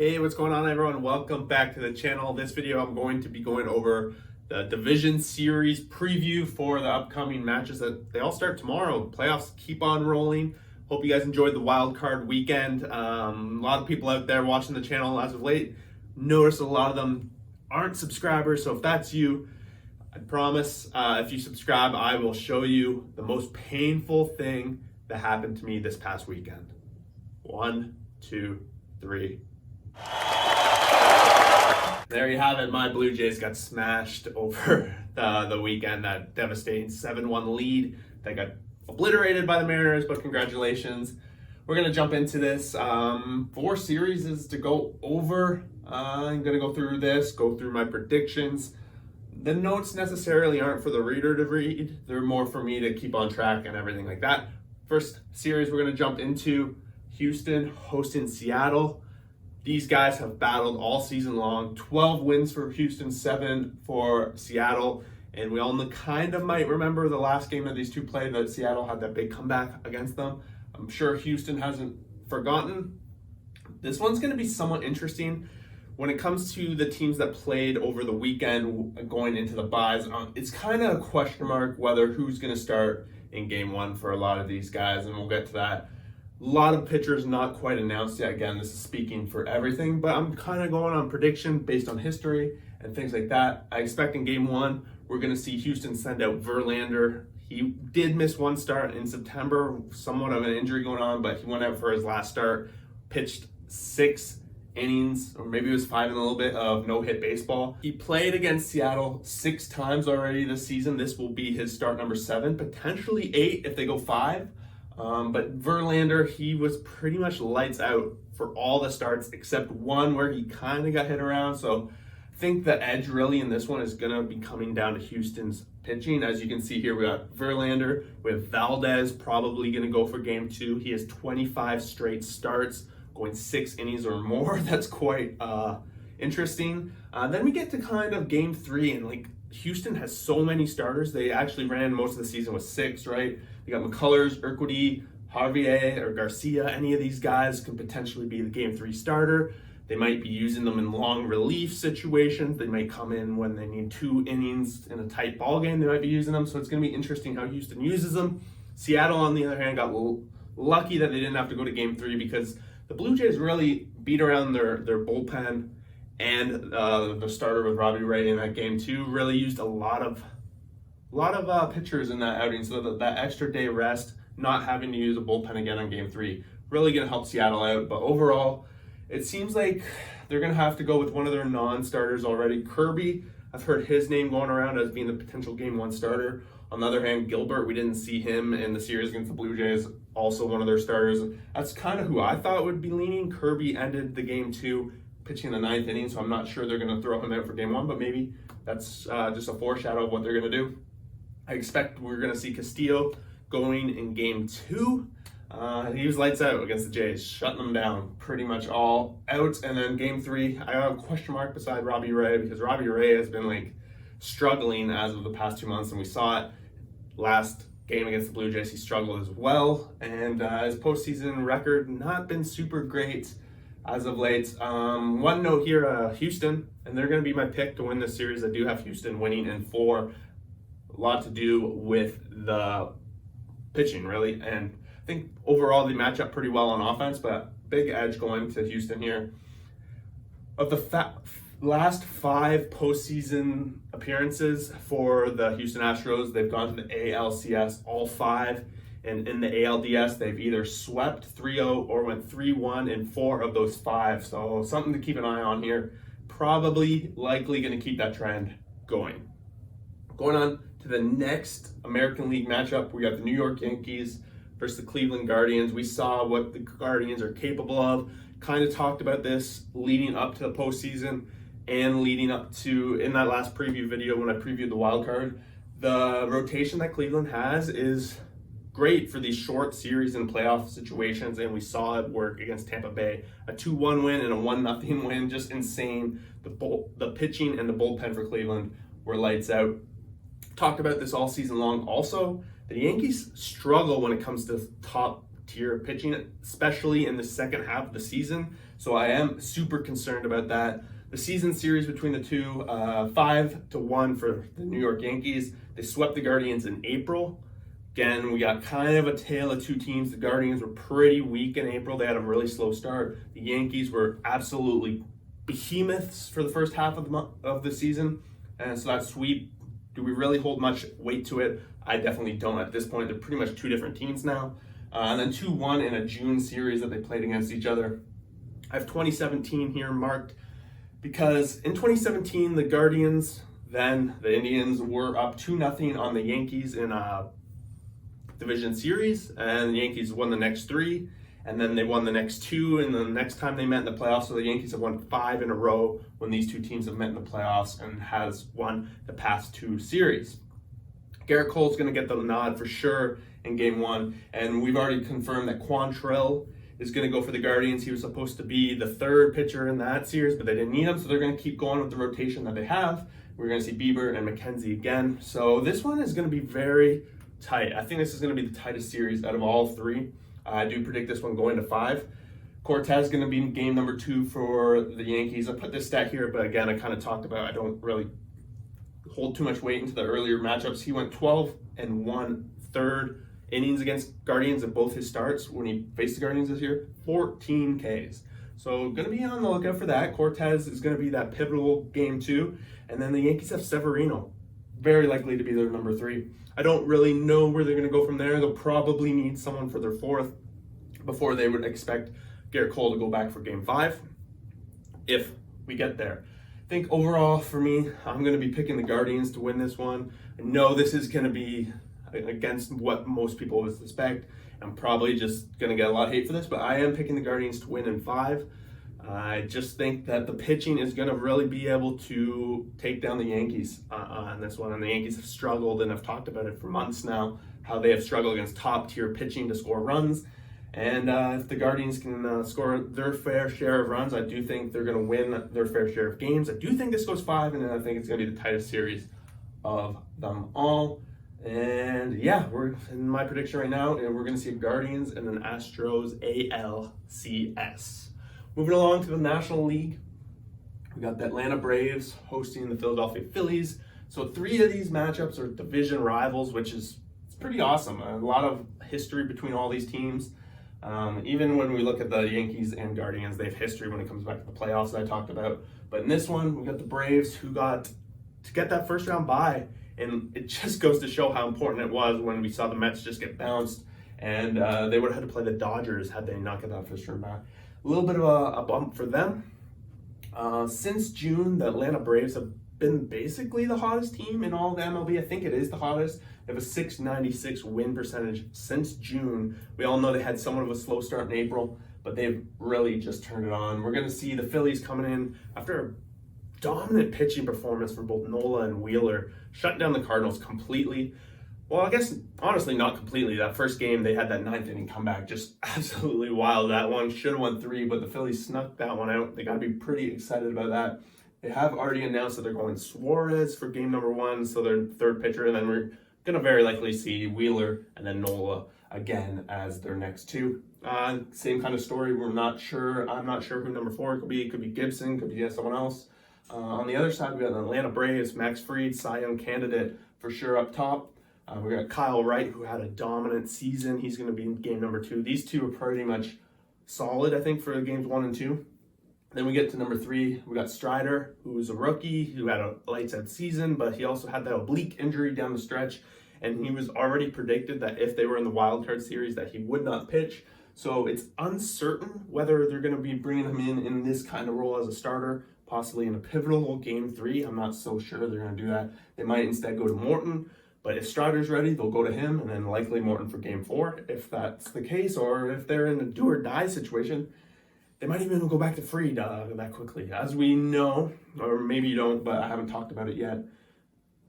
Hey, what's going on, everyone? Welcome back to the channel. This video I'm going to be going over the division series preview for the upcoming matches that they all start tomorrow. Playoffs keep on rolling. Hope you guys enjoyed the wild card weekend. A lot of people out there watching the channel as of late. Notice a lot of them aren't subscribers, so if that's you, I promise if you subscribe, I will show you the most painful thing that happened to me this past weekend. 1, 2, 3. There you have it. My Blue Jays got smashed over the weekend. That devastating 7-1 lead that got obliterated by the Mariners, but congratulations. We're going to jump into this. 4 series to go over. I'm going to go through this, go through my predictions. The notes necessarily aren't for the reader to read. They're more for me to keep on track and everything like that. First series we're going to jump into, Houston hosting Seattle. These guys have battled all season long. 12 wins for Houston, 7 for Seattle. And we all kind of might remember the last game that these two played that Seattle had that big comeback against them. I'm sure Houston hasn't forgotten. This one's going to be somewhat interesting. When it comes to the teams that played over the weekend going into the byes, it's kind of a question mark whether who's going to start in game 1 for a lot of these guys, and we'll get to that. A lot of pitchers not quite announced yet. Again, this is speaking for everything, but I'm kind of going on prediction based on history and things like that. I expect in game 1, we're going to see Houston send out Verlander. He did miss one start in September, somewhat of an injury going on, but he went out for his last start, pitched 6 innings, or maybe it was 5 and a little bit of no-hit baseball. He played against Seattle 6 times already this season. This will be his start number 7, potentially 8 if they go 5. But Verlander, he was pretty much lights out for all the starts except one where he kind of got hit around. So I think the edge really in this one is going to be coming down to Houston's pitching. As you can see here, we got Verlander with Valdez probably going to go for game 2. He has 25 straight starts, going 6 innings or more. That's quite interesting. Then we get to kind of game 3, and Houston has so many starters. They actually ran most of the season with 6, right? You got McCullers, Urquidy, Javier, or Garcia. Any of these guys can potentially be the game 3 starter. They might be using them in long relief situations. They might come in when they need 2 innings in a tight ball game. They might be using them. So it's going to be interesting how Houston uses them. Seattle, on the other hand, got lucky that they didn't have to go to game 3 because the Blue Jays really beat around their bullpen, and the starter with Robbie Ray in that game 2 really used a lot of pitchers in that outing, so that extra day rest, not having to use a bullpen again on game 3, really going to help Seattle out. But overall, it seems like they're going to have to go with one of their non-starters already. Kirby, I've heard his name going around as being the potential game 1 starter. On the other hand, Gilbert, we didn't see him in the series against the Blue Jays, also one of their starters. That's kind of who I thought would be leaning. Kirby ended the game 2 pitching the 9th inning, so I'm not sure they're going to throw him out for game 1, but maybe that's just a foreshadow of what they're going to do. I expect we're going to see Castillo going in game 2. He was lights out against the Jays, shutting them down pretty much all out. And then game 3, I have a question mark beside Robbie Ray, because Robbie Ray has been struggling as of the past 2 months, and we saw it last game against the Blue Jays. He struggled as well, and his postseason record not been super great as of late. One note here, Houston, and they're going to be my pick to win this series. I do have Houston winning in 4. A lot to do with the pitching, really, and I think overall they match up pretty well on offense, but big edge going to Houston here. Of the last 5 postseason appearances for the Houston Astros, they've gone to the ALCS all 5, and in the ALDS they've either swept 3-0 or went 3-1 in 4 of those 5. So something to keep an eye on here. Probably likely going to keep that trend going. Going on to the next American League matchup, we got the New York Yankees versus the Cleveland Guardians. We saw what the Guardians are capable of. Kind of talked about this leading up to the postseason and leading up to, in that last preview video when I previewed the wild card. The rotation that Cleveland has is great for these short series and playoff situations, and we saw it work against Tampa Bay. A 2-1 win and a 1-0 win, just insane. The pitching and the bullpen for Cleveland were lights out. Talked about this all season long. Also, the Yankees struggle when it comes to top tier pitching, especially in the second half of the season. So I am super concerned about that. The season series between the two, 5-1 for the New York Yankees. They swept the Guardians in April. Again, we got kind of a tale of two teams. The Guardians were pretty weak in April. They had a really slow start. The Yankees were absolutely behemoths for the first half of the season. And so that sweep, do we really hold much weight to it? I definitely don't at this point. They're pretty much two different teams now. And then 2-1 in a June series that they played against each other. I have 2017 here marked because in 2017, the Guardians, then the Indians, were up 2-0 on the Yankees in a division series, and the Yankees won the next 3, and then they won the next 2, and the next time they met in the playoffs. So the Yankees have won 5 in a row when these two teams have met in the playoffs, and has won the past 2 series. Garrett Cole's going to get the nod for sure in Game 1, and we've already confirmed that Quantrill is going to go for the Guardians. He was supposed to be the 3rd pitcher in that series, but they didn't need him, so they're going to keep going with the rotation that they have. We're going to see Bieber and McKenzie again. So this one is going to be very tight. I think this is going to be the tightest series out of all 3. I do predict this one going to 5. Cortez is going to be in game number 2 for the Yankees. I put this stat here, but again, I kind of talked about I don't really hold too much weight into the earlier matchups. He went 12 1/3 innings against Guardians in both his starts when he faced the Guardians this year, 14 Ks. So going to be on the lookout for that. Cortez is going to be that pivotal game 2. And then the Yankees have Severino, very likely to be their number 3. I don't really know where they're going to go from there. They'll probably need someone for their 4th before they would expect Garrett Cole to go back for Game 5, if we get there. I think overall for me, I'm going to be picking the Guardians to win this one. I know this is going to be against what most people would suspect. I'm probably just going to get a lot of hate for this, but I am picking the Guardians to win in 5. I just think that the pitching is going to really be able to take down the Yankees on this one. And the Yankees have struggled, and I've talked about it for months now, how they have struggled against top-tier pitching to score runs. And if the Guardians can score their fair share of runs, I do think they're going to win their fair share of games. I do think this goes 5, and I think it's going to be the tightest series of them all. And yeah, we're in my prediction right now, and we're going to see Guardians and an Astros ALCS. Moving along to the National League, we got the Atlanta Braves hosting the Philadelphia Phillies. So 3 of these matchups are division rivals, which is pretty awesome. A lot of history between all these teams. Even when we look at the Yankees and Guardians, they have history when it comes back to the playoffs that I talked about. But in this one, we got the Braves who got to get that first round bye. And it just goes to show how important it was when we saw the Mets just get bounced. And they would have had to play the Dodgers had they not got that first round bye. A little bit of a bump for them. Since June, the Atlanta Braves have been basically the hottest team in all of the MLB. I think it is the hottest. They have a .696 win percentage since June. We all know they had somewhat of a slow start in April, but they've really just turned it on. We're going to see the Phillies coming in after a dominant pitching performance from both Nola and Wheeler, shutting down the Cardinals completely. Well, I guess, honestly, not completely. That first game, they had that 9th inning comeback, just absolutely wild. That one should have won 3, but the Phillies snuck that one out. They got to be pretty excited about that. They have already announced that they're going Suarez for game number 1, so their 3rd pitcher, and then we're going to very likely see Wheeler and then Nola again as their next 2. Same kind of story. We're not sure. I'm not sure who number 4 could be. It could be Gibson, could be someone else. On the other side, we got the Atlanta Braves, Max Fried, Cy Young candidate for sure up top. We got Kyle Wright, who had a dominant season. He's going to be in game number 2. These 2 are pretty much solid, I think, for games 1 and 2. Then we get to number 3. We got Strider, who's a rookie, who had a lights-out season, but he also had that oblique injury down the stretch, and he was already predicted that if they were in the wild card series that he would not pitch. So it's uncertain whether they're going to be bringing him in this kind of role as a starter, possibly in a pivotal game 3. I'm not so sure they're going to do that. They might instead go to Morton. But if Strider's ready, they'll go to him, and then likely Morton for game 4, if that's the case. Or if they're in a do-or-die situation, they might even go back to Fried that quickly. As we know, or maybe you don't, but I haven't talked about it yet,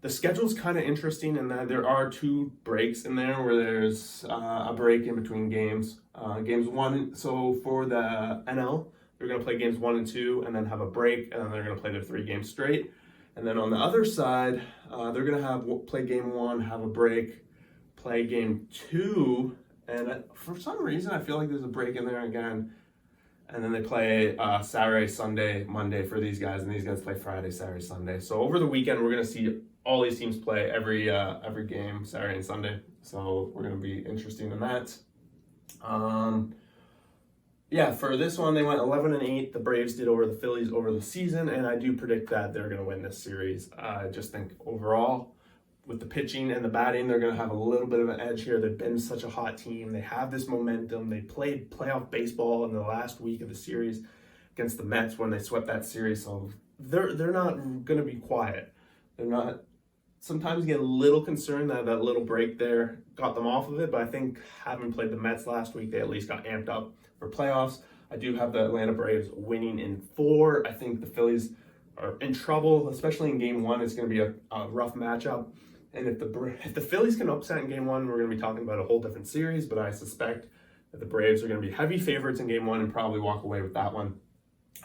the schedule's kind of interesting in that there are 2 breaks in there where there's a break in between games. Games 1, so for the NL, they're going to play games 1 and 2, and then have a break, and then they're going to play their 3 games straight. And then on the other side, they're going to play game 1, have a break, play game 2, and for some reason I feel like there's a break in there again. And then they play Saturday, Sunday, Monday for these guys, and these guys play Friday, Saturday, Sunday. So over the weekend, we're going to see all these teams play every game, Saturday and Sunday. So we're going to be interesting in that. Yeah, for this one, they went 11-8. The Braves did over the Phillies over the season, and I do predict that they're going to win this series. I just think overall, with the pitching and the batting, they're going to have a little bit of an edge here. They've been such a hot team. They have this momentum. They played playoff baseball in the last week of the series against the Mets when they swept that series. So they're not going to be quiet. They're not. Sometimes you get a little concerned that that little break there got them off of it. But I think having played the Mets last week, they at least got amped up for playoffs. I do have the Atlanta Braves winning in 4. I think the Phillies are in trouble, especially in Game 1. It's going to be a rough matchup. And if the Phillies can upset in Game 1, we're going to be talking about a whole different series. But I suspect that the Braves are going to be heavy favorites in Game 1 and probably walk away with that one.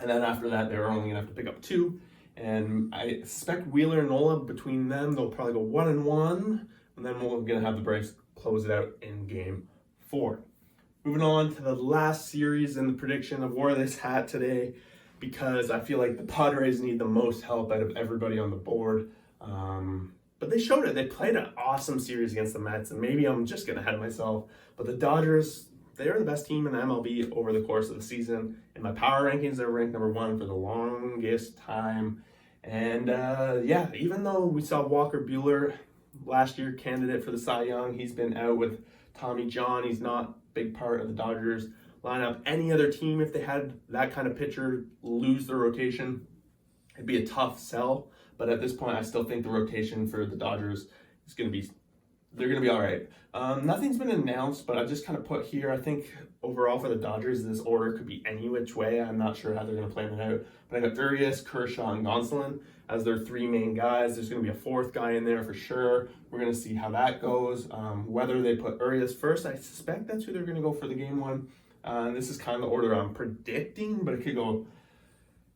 And then after that, they're only going to have to pick up 2. And I suspect Wheeler and Nola, between them, they'll probably go 1-1. And then we're going to have the Braves close it out in Game 4. Moving on to the last series in the prediction. I wore this hat today because I feel like the Padres need the most help out of everybody on the board. But they showed it. They played an awesome series against the Mets, and maybe I'm just getting ahead of myself. But the Dodgers, they're the best team in the MLB over the course of the season. In my power rankings, they're ranked number 1 for the longest time. And yeah, even though we saw Walker Buehler last year, candidate for the Cy Young, he's been out with Tommy John. He's not a big part of the Dodgers lineup. Any other team, if they had that kind of pitcher lose their rotation, it'd be a tough sell. But at this point, I still think the rotation for the Dodgers is going to be, they're going to be all right. Nothing's been announced, but I just kind of put here, I think overall for the Dodgers, this order could be any which way. I'm not sure how they're going to plan it out. But I got Urias, Kershaw, and Gonsolin as their 3 main guys. There's going to be a 4th guy in there for sure. We're going to see how that goes. Whether they put Urias first, I suspect that's who they're going to go for the Game 1. This is kind of the order I'm predicting, but it could go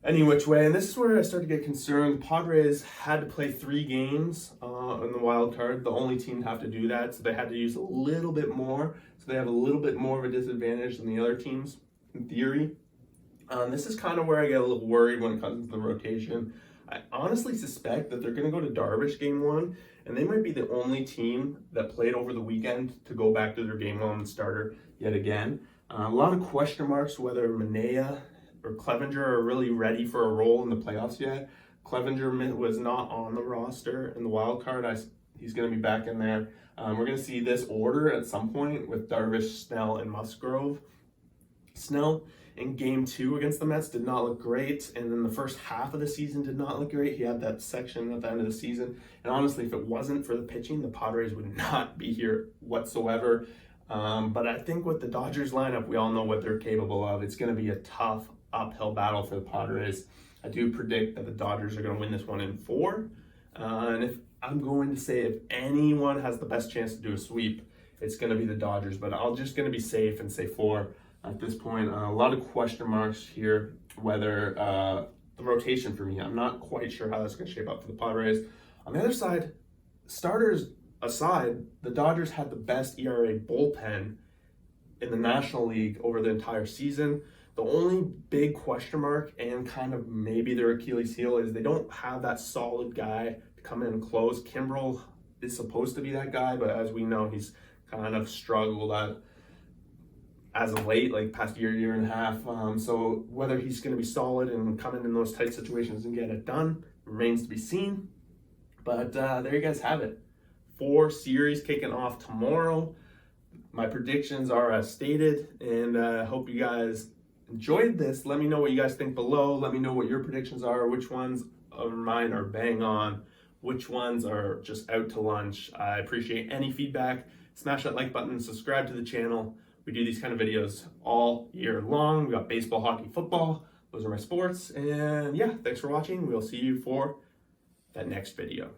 any which way. And this is where I start to get concerned. The Padres had to play 3 games in the wild card. The only team to have to do that, so they had to use a little bit more. So they have a little bit more of a disadvantage than the other teams, in theory. This is kind of where I get a little worried when it comes to the rotation. I honestly suspect that they're going to go to Darvish Game 1, and they might be the only team that played over the weekend to go back to their Game 1 starter yet again. A lot of question marks whether Manaea or Clevenger are really ready for a role in the playoffs yet. Clevenger was not on the roster in the wild card. He's going to be back in there. We're going to see this order at some point with Darvish, Snell, and Musgrove. Snell in Game 2 against the Mets did not look great, and then the first half of the season did not look great. He had that section at the end of the season, and honestly, if it wasn't for the pitching, the Padres would not be here whatsoever. But I think with the Dodgers lineup, we all know what they're capable of. It's going to be a tough uphill battle for the Padres. I do predict that the Dodgers are going to win this one in 4. And if I'm going to say if anyone has the best chance to do a sweep, it's going to be the Dodgers. But I'm just going to be safe and say 4 at this point. A lot of question marks here, whether the rotation for me. I'm not quite sure how that's going to shape up for the Padres. On the other side, starters aside, the Dodgers had the best ERA bullpen in the National League over the entire season. The only big question mark and kind of maybe their Achilles heel is they don't have that solid guy to come in and close. Kimbrel is supposed to be that guy, but as we know, he's kind of struggled as of late, like past year and a half. So whether he's going to be solid and come in those tight situations and get it done remains to be seen. But there you guys have it. 4 series kicking off tomorrow. My predictions are as stated, and I hope you guys enjoyed this. Let me know what you guys think below. Let me know what your predictions are, which ones of mine are bang on, which ones are just out to lunch. I appreciate any feedback. Smash that like button and subscribe to the channel. We do these kind of videos all year long. We got baseball, hockey, football. Those are my sports. And yeah, thanks for watching. We'll see you for that next video.